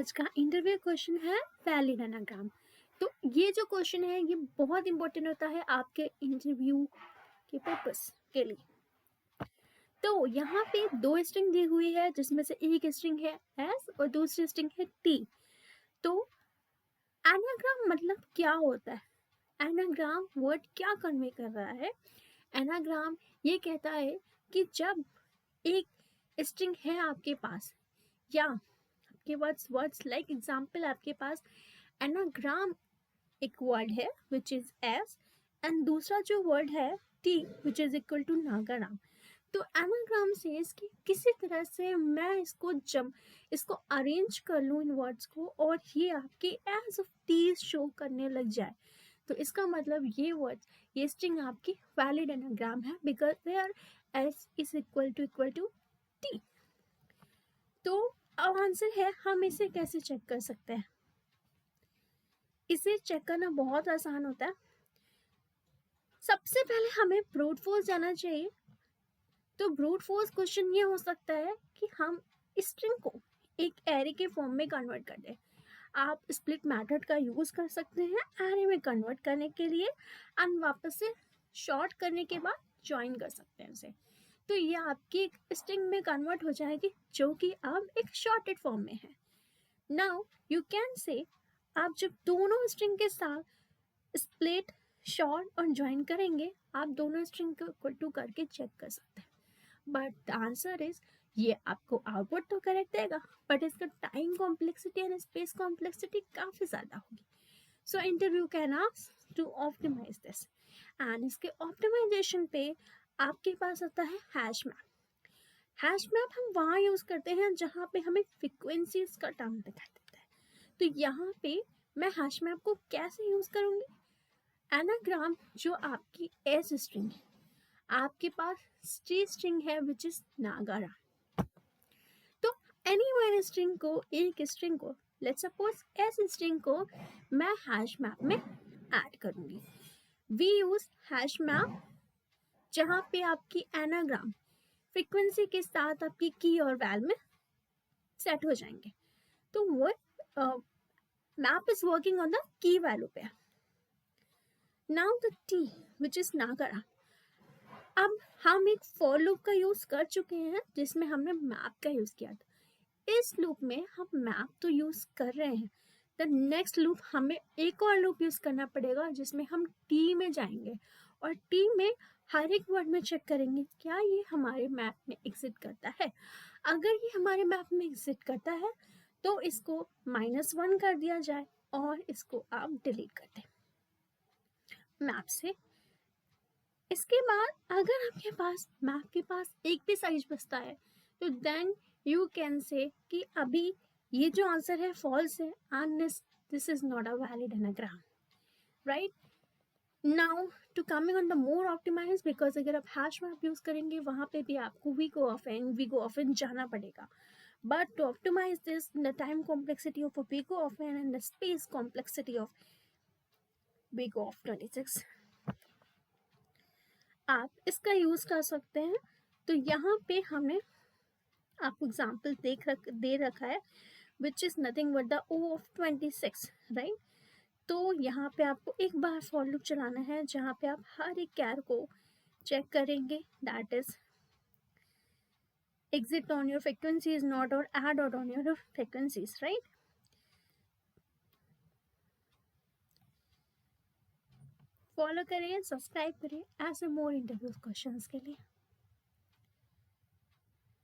आज का interview question है वैलिड एनाग्राम। तो ये जो क्वेश्चन है ये बहुत इंपॉर्टेंट होता है आपके इंटरव्यू के पर्पस के लिए। तो यहाँ पे दो स्ट्रिंग दी हुई है जिसमें से एक स्ट्रिंग है एस और दूसरी स्ट्रिंग है टी। तो एनाग्राम मतलब क्या होता है? एनाग्राम वर्ड क्या कन्वे कर रहा है? एनाग्राम ये कहता है कि जब एक स्ट्रिंग है आपके पास या आपके पास वर्ड्स लाइक एग्जाम्पल आपके पास एनाग्राम एक वर्ड है विच इज एस एंड दूसरा जो वर्ड है T which is equal to nagaram. तो एनाग्राम से इसकी किसी तरह से मैं इसको अरेंज कर लूँ इन वर्ड्स को और ये आपके एज ऑफ टी शो करने लग जाए तो इसका मतलब ये स्ट्रिंग आपकी वैलिड एनाग्राम है because there S is equal to T. तो अब आंसर है हम इसे कैसे चेक कर सकते हैं? इसे चेक करना बहुत आसान होता है। सबसे पहले हमें ब्रूट फोर्स जाना चाहिए। तो ब्रूट फोर्स क्वेश्चन ये हो सकता है कि हम स्ट्रिंग को एक एरे के फॉर्म में कन्वर्ट कर दें। आप स्प्लिट मेथड का यूज कर सकते हैं एरे में कन्वर्ट करने के लिए एंड वापस से शॉर्ट करने के बाद ज्वाइन कर सकते हैं उसे। तो ये आपकी एक स्ट्रिंग में कन्वर्ट हो जाएगी जो कि अब एक शॉर्टेड फॉर्म में है। नाउ यू कैन से आप जब दोनों स्ट्रिंग के साथ स्प्लिट शॉर्ट और ज्वाइन करेंगे आप दोनों स्ट्रिंग को इक्वल टू करके चेक कर सकते हैं। बट द आंसर इज ये आपको आउटपुट तो करेक्ट देगा बट इसका time complexity and space complexity काफ़ी ज़्यादा होगी। So interview can ask to optimize this and इसके ऑप्टिमाइजेशन पे आपके पास आता है हैश मैप। हैश मैप हम वहाँ यूज़ करते हैं जहाँ पे हमें फ्रिक्वेंसीज का टर्म दिखाई देता है। तो यहाँ पे मैं हैश मैप को कैसे यूज़ करूँगी? एनाग्राम जो आपकी एस स्ट्रिंग है आपके पास टी स्ट्रिंग है विच इज नागाराम। तो एनी वन स्ट्रिंग को एक स्ट्रिंग को लेट्स सपोज एस स्ट्रिंग को मैं हैश मैप में ऐड करूँगी। वी यूज हैश मैप जहाँ पे आपकी एनाग्राम फ्रीक्वेंसी के साथ आपकी की और वैल में सेट हो जाएंगे। तो वो map is working on the की वैल्यू पे। Now the T which is Nagaram. अब हम एक फॉर लूप का यूज कर चुके हैं जिसमें हमने मैप का यूज किया था। इस लूप में हम मैप तो यूज कर रहे हैं। द नेक्स्ट लूप हमें एक और लूप यूज करना पड़ेगा जिसमें हम टी में जाएंगे और टी में हर एक वर्ड में चेक करेंगे क्या ये हमारे मैप में एग्जिट करता है। अगर ये हमारे मैप में एग्जिट करता है तो इसको -1 कर दिया जाए और इसको आप डिलीट कर दें मैप से। इसके बाद अगर आपके पास मैप के पास एक भी साइज बचता है तो देन यू कैन से कि अभी ये जो आंसर है फॉल्स है and this is not a valid anagram, right? Now to coming on the more optimize because अगर आप हैश मैप यूज करेंगे वहाँ पे भी आपको वी गो ऑफन जाना पड़ेगा। But to optimize this the time complexity of we go of n and the space complexity of we go of 26 आप इसका यूज कर सकते हैं। तो यहाँ पे हमने आपको एग्जाम्पल दे रखा है which is nothing but the O of 26, right? तो यहाँ पे आपको एक बार फॉर लूप चलाना है जहाँ पे आप हर एक कैर को चेक करेंगे that is exit on your frequencies not or add or on your frequencies, right? Follow करें, सब्सक्राइब करें ऐसे मोर इंटरव्यू क्वेश्चंस के लिए।